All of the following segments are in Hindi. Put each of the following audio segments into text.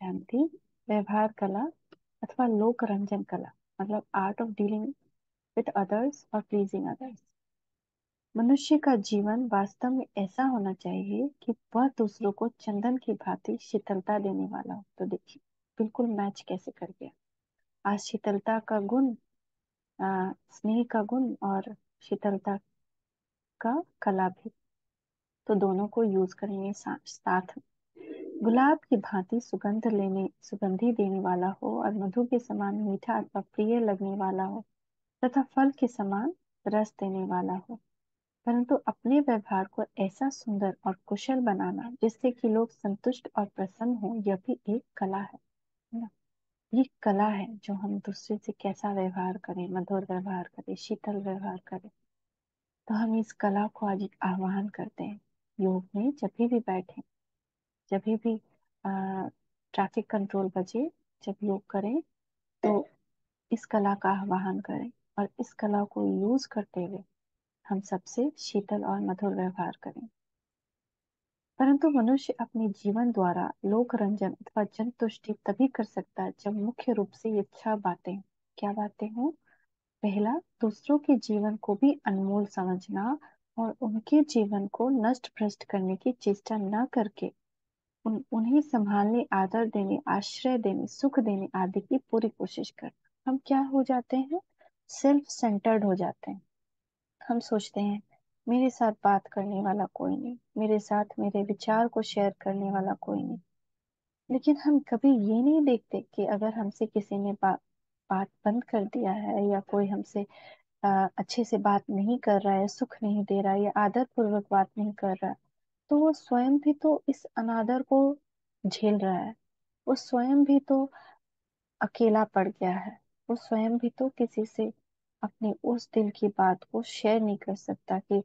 शांति, व्यवहार कला अथवा लोक रंजन कला मतलब art of dealing with others और प्लीजिंग अदर्स। मनुष्य का जीवन वास्तव में ऐसा होना चाहिए कि वह दूसरों को चंदन की भांति शीतलता देने वाला हो। तो देखिए बिल्कुल मैच कैसे कर गया। आज शीतलता का गुण, स्नेह का गुण और शीतलता का कला भी, तो दोनों को यूज करेंगे साथ में। गुलाब की भांति सुगंधि देने वाला हो और मधु के समान मीठा अथवा प्रिय लगने वाला हो तथा फल के समान रस देने वाला हो, परंतु अपने व्यवहार को ऐसा सुंदर और कुशल बनाना जिससे कि लोग संतुष्ट और प्रसन्न हो, यह भी एक कला है ना। ये कला है जो हम दूसरे से कैसा व्यवहार करें, मधुर व्यवहार करें, शीतल व्यवहार करें। तो हम इस कला को आज आह्वान करते हैं। योग में जब भी बैठे, जब भी ट्रैफिक कंट्रोल बजे, जब योग करें तो इस कला का आह्वान करें और इस कला को यूज करते हुए हम सबसे शीतल और मधुर व्यवहार करें। परंतु मनुष्य अपने जीवन द्वारा लोक रंजन अथवा जन तुष्टि तभी कर सकता है जब मुख्य रूप से ये छह बातें, क्या बातें हों। पहला, दूसरों के जीवन को भी अनमोल समझना और उनके जीवन को नष्ट भ्रष्ट करने की चेष्टा न करके उन्हें संभालने, आदर देने, आश्रय देने, सुख देने आदि की पूरी कोशिश करना। हम क्या हो जाते हैं? सेल्फ सेंटर्ड हो जाते हैं। हम सोचते हैं मेरे साथ बात करने वाला कोई नहीं, मेरे साथ मेरे विचार को शेयर करने वाला कोई नहीं। लेकिन हम कभी ये नहीं देखते कि अगर हमसे किसी ने बात बंद कर दिया है या कोई हमसे अच्छे से बात नहीं कर रहा है, सुख नहीं दे रहा है या आदर पूर्वक बात नहीं कर रहा है, तो वो स्वयं भी तो इस अनादर को झेल रहा है। वो स्वयं भी तो अकेला पड़ गया है। वो स्वयं भी तो किसी से अपनी उस दिल की बात को शेयर नहीं कर सकता कि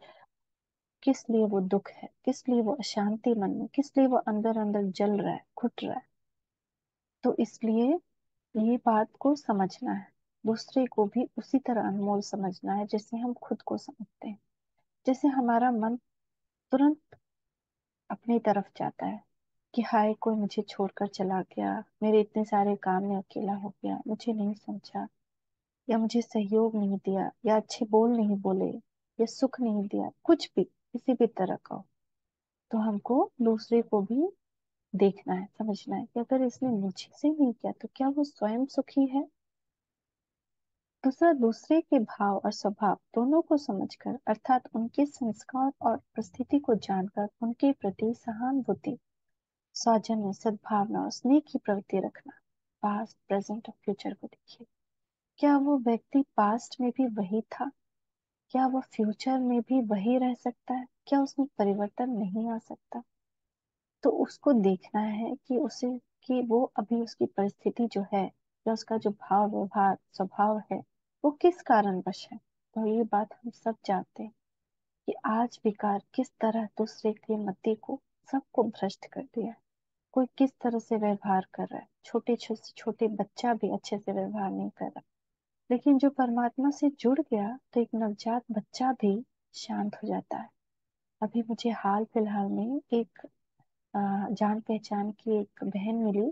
किस लिए वो दुख है, किस लिए वो अशांति मन में, किस लिए वो अंदर अंदर जल रहा है, घुट रहा है। तो इसलिए ये बात को समझना है, दूसरे को भी उसी तरह अनमोल समझना है जैसे हम खुद को समझते हैं। जैसे हमारा मन तुरंत अपनी तरफ जाता है कि हाय कोई मुझे छोड़कर चला गया, मेरे इतने सारे काम में अकेला हो गया, मुझे नहीं समझा या मुझे सहयोग नहीं दिया या अच्छे बोल नहीं बोले या सुख नहीं दिया, कुछ भी किसी भी तरह का हो। तो हमको दूसरे को भी देखना है, समझना है कि अगर इसने मुझे से नहीं किया तो क्या वो स्वयं सुखी है। दूसरा, दूसरे के भाव और स्वभाव दोनों को समझकर अर्थात उनके संस्कार और परिस्थिति को जानकर उनके प्रति सहानुभूति, सौजन्य, सद्भावना और स्नेह की प्रवृत्ति रखना। पास्ट, प्रेजेंट और फ्यूचर को देखिए। क्या वो व्यक्ति पास्ट में भी वही था? क्या वो फ्यूचर में भी वही रह सकता है? क्या उसमें परिवर्तन नहीं आ सकता? तो उसको देखना है कि उसे, कि वो अभी उसकी परिस्थिति जो है या उसका जो भाव व्यवहार स्वभाव है वो किस कारणवश है। तो ये बात हम सब जानते हैं कि आज विकार किस तरह दूसरे के मति को, सबको भ्रष्ट कर दिया है। कोई किस तरह से व्यवहार कर रहा है, छोटे छोटे छोटे बच्चा भी अच्छे से व्यवहार नहीं कर रहा। लेकिन जो परमात्मा से जुड़ गया तो एक नवजात बच्चा भी शांत हो जाता है। अभी मुझे हाल फिलहाल में एक जान पहचान की एक बहन मिली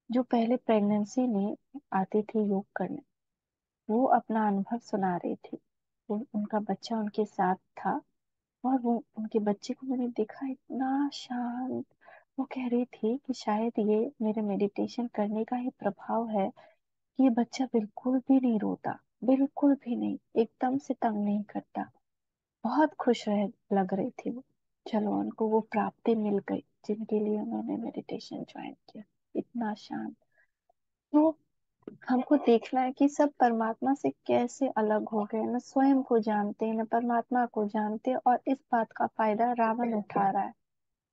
जो पहले प्रेगनेंसी में आती थी योग करने। वो अपना अनुभव सुना रही थी। वो, उनका बच्चा उनके साथ था और वो उनके बच्चे को मैंने देखा इतना शांत। वो कह रही थी कि शायद ये मेरे मेडिटेशन करने का ही प्रभाव है कि ये बच्चा बिल्कुल भी नहीं रोता, बिल्कुल भी नहीं, एकदम से तंग नहीं करता। बहुत खुश रह लग रही थी वो। चलो उनको वो प्राप्ति मिल गई जिनके लिए उन्होंने मेडिटेशन ज्वाइन किया। इतना शांत। तो हमको देखना है कि सब परमात्मा से कैसे अलग हो गए, न स्वयं को जानते न परमात्मा को जानते, और इस बात का फायदा रावण उठा रहा है।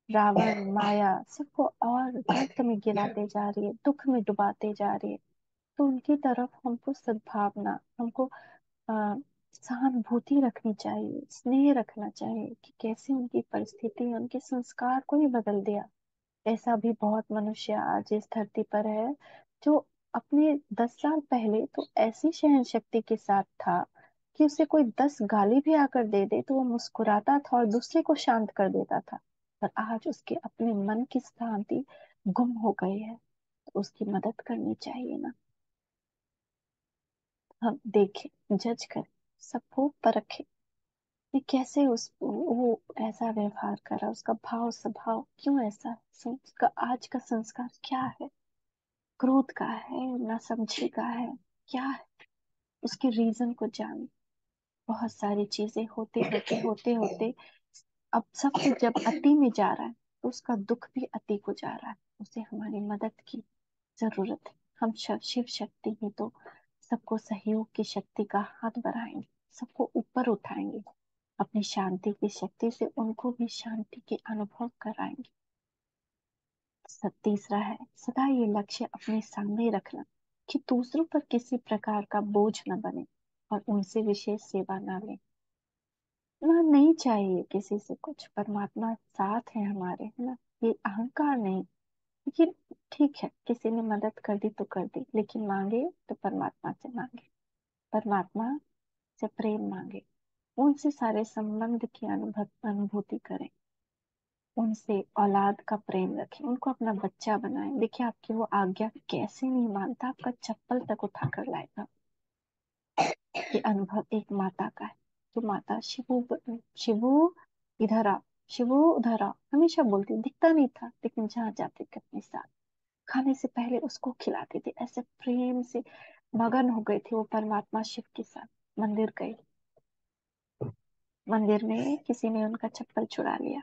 रावण माया सबको और गर्त में गिराते जा रही है, दुख में डुबाते जा रही है। तो उनकी तरफ हमको सद्भावना, हमको आ, सहानुभूति रखनी चाहिए, स्नेह रखना चाहिए कि कैसे उनकी परिस्थिति, उनके संस्कार को ही बदल दिया। ऐसा भी बहुत मनुष्य आज इस धरती पर है जो अपने 10 साल पहले तो ऐसी सहन शक्ति के साथ था कि उसे कोई 10 गाली भी आकर दे दे तो वो मुस्कुराता था और दूसरे को शांत कर देता था। पर आज उसके अपने मन की शांति गुम हो गई है। उसकी मदद करनी चाहिए ना। हम देखें, जज करें, सबको परखें कि कैसे वो ऐसा व्यवहार कर रहा है, उसका भाव स्वभाव क्यों ऐसा है, उसका आज का संस्कार क्या है, क्रोध का है, नासमझी का है, क्या है, उसके रीजन को जाने। बहुत सारी चीजें होते होते अब सब कुछ जब अति में जा रहा है, तो उसका दुख भी अति को जा रहा है। उसे हमारी मदद की जरूरत है। हम शिव शक्ति ही तो सबको सहयोग की शक्ति का हाथ बढ़ाएंगे, सबको ऊपर उठाएंगे, अपनी शांति की शक्ति से उनको भी शांति के अनुभव कराएंगे। तीसरा है, सदा ये लक्ष्य अपने सामने रखना कि दूसरों पर किसी प्रकार का बोझ न बने और उनसे विशेष सेवा न ले। ना नहीं चाहिए किसी से कुछ, परमात्मा साथ है हमारे, है ना। ये अहंकार नहीं, लेकिन ठीक है, किसी ने मदद कर दी तो कर दी, लेकिन मांगे तो परमात्मा से मांगे, परमात्मा से प्रेम मांगे, उनसे सारे संबंध की अनुभूति करें, उनसे औलाद का प्रेम रखें, उनको अपना बच्चा बनाएं। देखिए आपकी वो आज्ञा कैसे नहीं मानता, आपका चप्पल तक उठा कर लाएगा। ये अनुभव एक माता का है। तो माता शिवू इधर आ, शिवू उधर आ, हमेशा बोलती, दिखता नहीं था लेकिन जहाँ जाते थे अपने साथ, खाने से पहले उसको खिलाते थे, ऐसे प्रेम से मगन हो गई थी वो परमात्मा शिव के साथ। मंदिर गई, मंदिर में किसी ने उनका चप्पल चुरा लिया,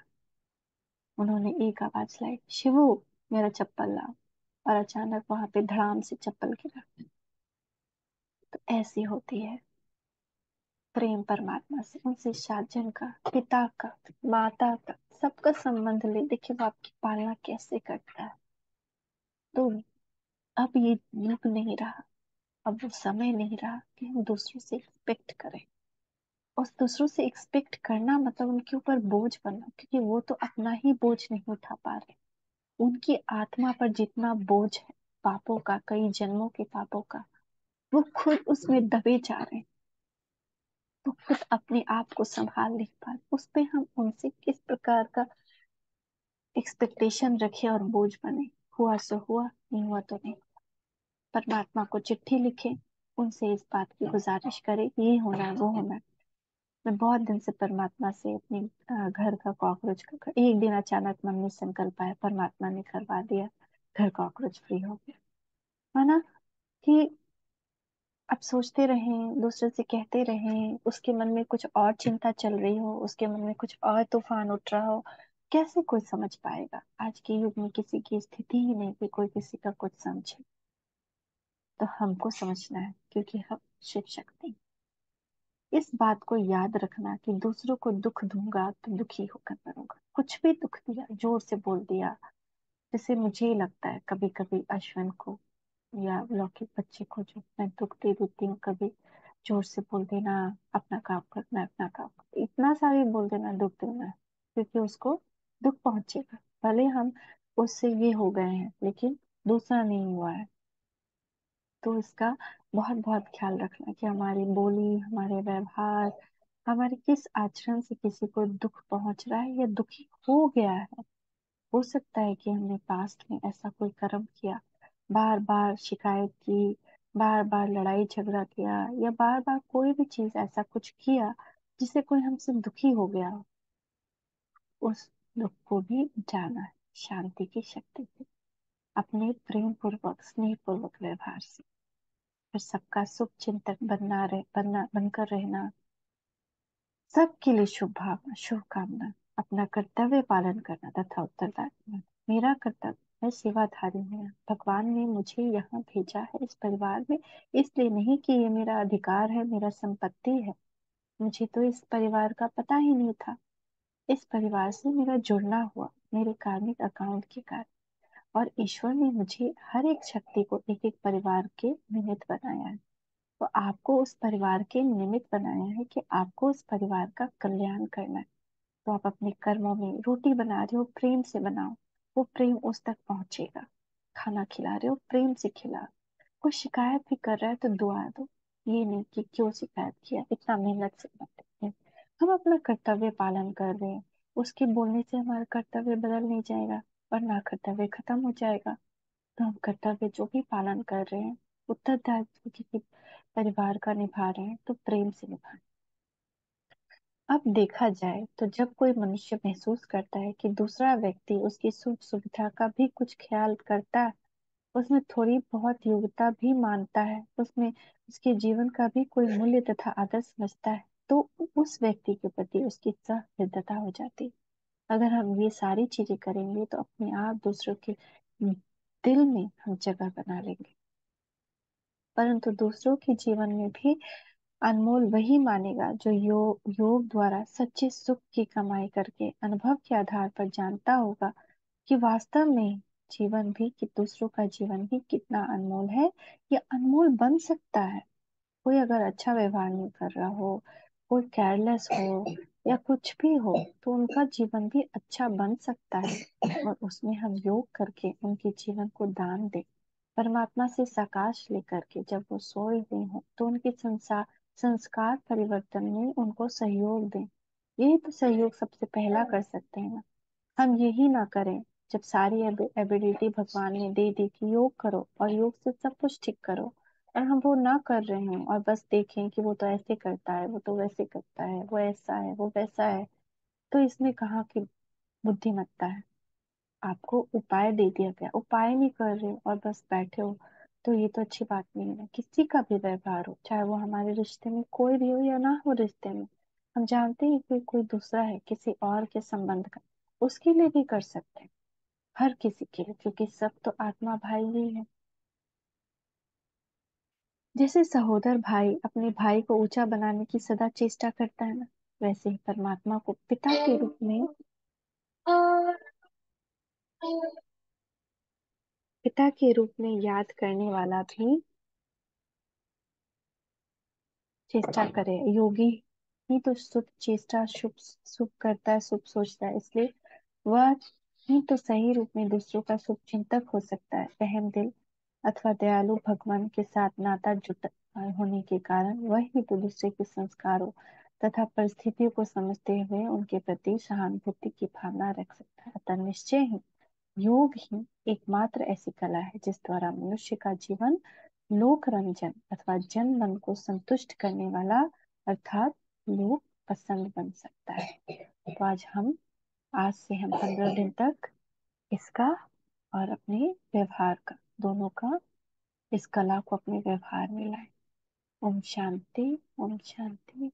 उन्होंने एक आवाज लाई, शिवू मेरा चप्पल लाओ, और अचानक वहां पे धड़ाम से चप्पल गिरा। तो ऐसी होती है प्रेम परमात्मा से, उनसे शार्जन का, पिता का, माता का, सबका संबंध ले। देखिए वो आपकी पालना कैसे करता है। तो अब ये युग नहीं रहा, अब वो समय नहीं रहा कि हम दूसरों से एक्सपेक्ट करें। और दूसरों से एक्सपेक्ट करना मतलब उनके ऊपर बोझ बनना, क्योंकि वो तो अपना ही बोझ नहीं उठा पा रहे। उनकी आत्मा पर जितना बोझ है पापों का, कई जन्मों के पापों का, वो खुद उसमें दबे जा रहे हैं। तो खुद अपने आप को संभाल नहीं पा रहे, उस पे हम उनसे किस प्रकार का एक्सपेक्टेशन रखे और बोझ बने। हुआ सो हुआ, नहीं हुआ तो नहीं। परमात्मा को चिट्ठी लिखे, उनसे इस बात की गुजारिश करे, ये होना है वो होना है। मैं बहुत दिन से परमात्मा से अपने घर का कॉकरोच का, एक दिन अचानक मन में संकल्प आया, परमात्मा ने करवा दिया, घर कॉकरोच फ्री हो गया। है ना। कि अब सोचते रहें, दूसरे से कहते रहें, उसके मन में कुछ और चिंता चल रही हो, उसके मन में कुछ और तूफान उठ रहा हो, कैसे कोई समझ पाएगा। आज के युग में किसी की स्थिति ही नहीं कि कोई किसी का कुछ समझे। तो हमको समझना है, क्योंकि हम शिव शक्ति। इस बात को याद रखना कि दूसरों को दुख दूंगा तो दुखी होकर मरूंगा। कुछ भी दुख दिया, जोर से बोल दिया, जैसे मुझे लगता है कभी कभी अश्विन को या लौकिक बच्चे को जो मैं दुख दे देती हूँ, कभी जोर से बोल देना, अपना काम करना, अपना काम करना, इतना सा भी बोल देना दुख देना है, क्योंकि उसको दुख पहुंचेगा। भले हम उससे ये हो गए हैं लेकिन दूसरा नहीं हुआ है। तो इसका बहुत बहुत ख्याल रखना कि हमारी बोली, हमारे व्यवहार, हमारे किस आचरण से किसी को दुख पहुंच रहा है या दुखी हो गया है। हो सकता है कि हमने पास्ट में ऐसा कोई कर्म किया, बार बार शिकायत की, बार बार लड़ाई झगड़ा किया, या बार बार कोई भी चीज ऐसा कुछ किया जिससे कोई हमसे दुखी हो गया हो। उस दुख को भी जाना है शांति की शक्ति से, अपने प्रेम पूर्वक स्नेह पूर्वक व्यवहार से। फिर सबका शुभ चिंतक बनकर रहना, सबके लिए शुभ भावना, शुभकामना, अपना कर्तव्य पालन करना तथा उत्तरदायी। मेरा कर्तव्य, मैं सेवाधारी हूँ, भगवान ने मुझे यहाँ भेजा है इस परिवार में, इसलिए नहीं कि ये मेरा अधिकार है, मेरा संपत्ति है। मुझे तो इस परिवार का पता ही नहीं था, इस परिवार से मेरा जुड़ना हुआ मेरे कार्मिक अकाउंट के कारण। और ईश्वर ने मुझे हर एक शक्ति को एक एक परिवार के निमित्त बनाया है। तो आपको उस परिवार के निमित्त बनाया है कि आपको उस परिवार का कल्याण करना है। तो आप अपने कर्मों में रोटी बना रहे हो, प्रेम से बनाओ, वो प्रेम उस तक पहुंचेगा। खाना खिला रहे हो, प्रेम से खिलाओ। कोई शिकायत भी कर रहा है तो दुआ दो, ये नहीं कि क्यों शिकायत किया, इतना मेहनत से करते हैं। हम अपना कर्तव्य पालन कर रहे हैं, उसके बोलने से हमारा कर्तव्य बदल नहीं जाएगा, और ना कर्तव्य खत्म हो जाएगा। तो हम कर्तव्य जो भी पालन कर रहे हैं, उत्तरदायित्व किसी परिवार का निभा रहे हैं, तो प्रेम से निभाएं। अब देखा जाए तो जब कोई मनुष्य महसूस करता है कि दूसरा व्यक्ति उसकी सुख सुविधा का भी कुछ ख्याल करता है, उसमें थोड़ी बहुत योग्यता भी मानता है, उसमें उसके जीवन का भी कोई मूल्य तथा आदर समझता है, तो उस व्यक्ति के प्रति उसकी सहृदयता हो जाती है। अगर हम ये सारी चीजें करेंगे तो अपने आप दूसरों के दिल में हम जगह बना लेंगे। परंतु दूसरों के जीवन में भी अनमोल वही मानेगा जो योग द्वारा सच्चे सुख की कमाई करके अनुभव के आधार पर जानता होगा कि वास्तव में जीवन भी, कि दूसरों का जीवन भी कितना अनमोल है, या अनमोल बन सकता है। कोई अगर अच्छा व्यवहार नहीं कर रहा हो, कोई केयरलेस हो या कुछ भी हो, तो उनका जीवन भी अच्छा बन सकता है, और उसमें हम योग करके उनके जीवन को दान दें। परमात्मा से साकाश लेकर के जब वो सोए हुए हों तो उनके संस्कार परिवर्तन में उनको सहयोग दें। यही तो सहयोग सबसे पहला कर सकते हैं ना। हम यही ना करें, जब सारी एबिलिटी भगवान ने दे दी कि योग करो और योग से सब कुछ ठीक करो, और हम वो ना कर रहे हैं और बस देखें कि वो तो ऐसे करता है, वो तो वैसे करता है, वो ऐसा है, वो वैसा है, तो इसमें कहाँ की बुद्धिमत्ता है। आपको उपाय दे दिया गया, उपाय नहीं कर रहे हो और बस बैठे हो, तो ये तो अच्छी बात नहीं है ना। किसी का भी व्यवहार हो, चाहे वो हमारे रिश्ते में कोई भी हो या ना हो रिश्ते में, हम जानते हैं कि कोई दूसरा है किसी और के संबंध का, उसके लिए भी कर सकते हैं। हर किसी के लिए, क्योंकि सब तो आत्मा भाई ही है। जैसे सहोदर भाई अपने भाई को ऊंचा बनाने की सदा चेष्टा करता है ना, वैसे ही परमात्मा को पिता के रूप में, पिता के रूप में याद करने वाला भी चेष्टा करे। योगी ही तो शुभ चेष्टा, शुभ शुभ करता है, शुभ सोचता है, इसलिए वह ही तो सही रूप में दूसरों का शुभ चिंतक हो सकता है। रहम दिल अथवा दयालु भगवान के साथ नाता जुट होने के कारण वही तो दूसरे के संस्कारों तथा परिस्थितियों को समझते हुए उनके प्रति सहानुभूति की भावना रख सकता है। अतः निश्चय ही योग ही एकमात्र ऐसी कला है जिस द्वारा मनुष्य का जीवन लोक रंजन अथवा जन मन को संतुष्ट करने वाला, अर्थात लोक पसंद बन सकता है। तो आज से हम 15 दिन तक इसका और अपने व्यवहार का, दोनों का, इस कला को अपने व्यवहार में लाएं। ओम शांति, ओम शांति।